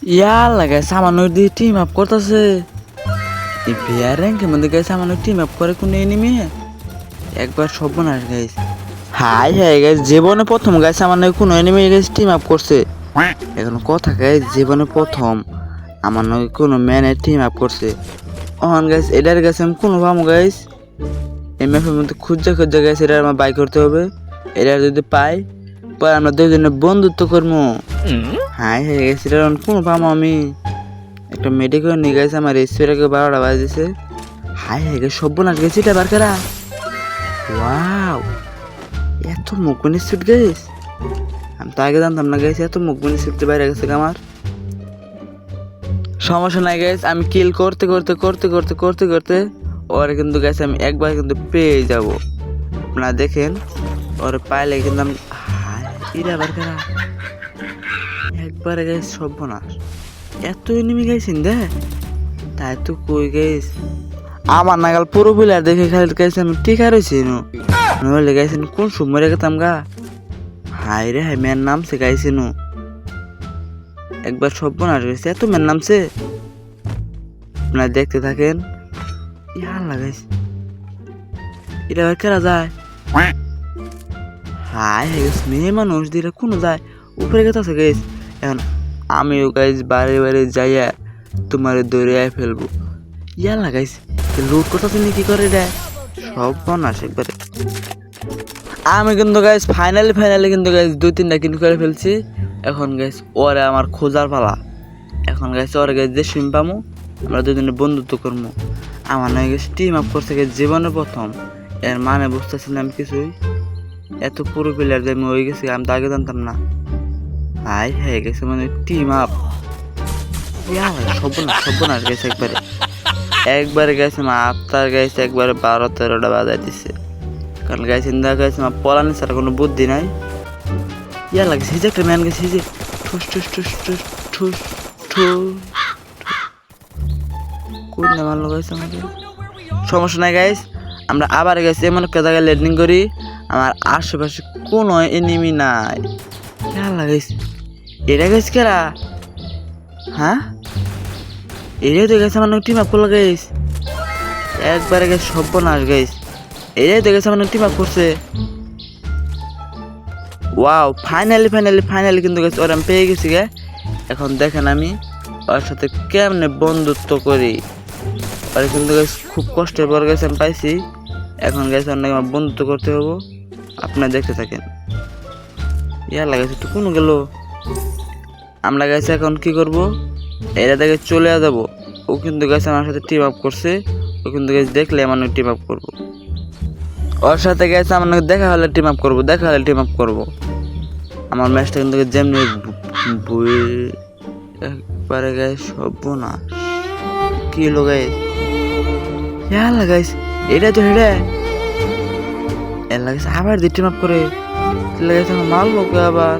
ইয়াল্লা গাইস সামান্য দিয়ে টিম আপ করতেছে এই বিয়ার র্যাঙ্কের মধ্যে গাইস সামান্য টিম আপ করে কোন এনিমি একবার সর্বনাশ গাইস। হাই হাই গাইস জীবনে প্রথম গাইস আমার নয় কোনো এনিমি গাইস টিম আপ করছে। এখন কথা গাইস জীবনে প্রথম আমার নয় কোনো ম্যানে টিম আপ করছে। অহন গাইস এটার গাইস আমি কোনো পাবো গাইস এই ম্যাপের মধ্যে খুঁজে খুঁজে গাইস এটা আমার বাই করতে হবে। এটা যদি পাই পরে আমরা দুজনে বন্ধুত্ব করবো। হাই হাই গাইস এটা কোনো পাবো আমি একটা মেডিকেল নিয়ে গেছে আমার রেস্টুরেন্টে 12টা বাজে দিছে। হাই হাই গাইস সর্বনাশ গেছে এটা বার করা। ওয়াও এত মুখবনি স্যুট গাইস আমি তো আগে জানতাম না গাইস এত মুখবনি স্যুট বাইরে গেছে আমার। সমস্যা নাই গাইস আমি কিল করতে করতে করতে করতে করতে করতে ওরে কিন্তু গাইস আমি একবার কিন্তু পেয়ে যাব। আপনারা দেখেন ওরে পাইলে কিন্তু আমি ইরা বার করা একবারে গাইস সর্বনাশ এত এনিমি গাইছেন দে তাই তো কই গাইস আমার নাগাল পুরো প্লেয়ার দেখে খালি গাইছে আমি টিকা রয়েছি নইলে গাইছেন কোন সময় গেতাম গা। হাই রে হাই মেয়ের নামছে গাইছেন একবার সর্বনাশ গেছে এত মেয়ের নামছে। আপনারা দেখতে থাকেন ইয়ার লাগাইছে এটা আবার কেরা যায়। হাই হাই গেছে মেয়ে মানুষ দিয়ে কোনো যায় উপরে গেছে গাইস। এখন আমিও গাইস বারে বারে যাইয়া তোমার দৌড়ে ফেলবো ইয়ার লাগাইছে লুট করতেছে কি করে রে সর্বনাশ একবারে। আমি কিন্তু গাইস ফাইনালি কিন্তু গাইস 2-3টা কিল করে ফেলছি। এখন গাইস ওরে আমার খোঁজার পালা। এখন গাইস ওরে গাইস যে শুন পামু আমরা দুজনে বন্ধুত্ব করবো। আমার নয় গাইস টিম আপ করছে গাইস জীবনে প্রথম এর মানে বুঝতেছিলাম কিছুই এত পুরো প্লেয়ার যে আমি হয়ে গেছি আমি তো আগে জানতাম না। হাই হয়ে গেছে মানে টিম আপ সর্বনাশ গেছে একবারে গেছে মা আফতার গেছে একবারে 12-13টা বাজাই দিচ্ছে। কারণ গাইছে ইন্দা গাইছে মা পলানি ছাড়া কোনো বুদ্ধি নাই। ইয়া লাগছে যে একটা ম্যান গেছে যে ঠুস ঠুস ঠুস ঠুস ঠুস ঠুস কোন না মারলো গাইছে আমাকে। সমস্যা নাই গাইস আমরা আবার গেছি এমন একটা জায়গায় ল্যান্ডিং করি আমার আশেপাশে কোনো এনিমি নাই। ইয়া লাগাইছে এটা গেছে কেরা হ্যাঁ এটাই তো গেছে আমার টিম আপ করলো গাইস একবারে গেছে সর্বনাশ গাইস এটাই তো গেছে আমার টিম আপ করছে। ওয়াও ফাইনালি কিন্তু গেছে ওর আমি পেয়ে গেছি গে। এখন দেখেন আমি ওর সাথে কেমনে বন্ধুত্ব করি ওরা কিন্তু গেছে খুব কষ্টের পর গেছে আমি পাইছি। এখন গেছে অনেক আমার বন্ধুত্ব করতে হবো আপনারা দেখতে থাকেন। ইয়ার লাগাইছে একটু কোনো গেল আমরা গেছে এখন কি করব এরা দেখে চলে যাবো। ও কিন্তু গেছে আমার সাথে টিম আপ করছে ও কিন্তু গেছে দেখলে আমার টিম আপ করবো ওর সাথে গেছে আমার দেখা হলে টিম আপ করবো আমার ম্যাচটা কিন্তু যেমনি একবারে গাইস সর্বনাশ কি হলো গাইস ইয়া লাগাইস এটা তো হেডে এর লাগাইছে আবার দিয়ে টিম আপ করে লাগাইছে মারলো আবার।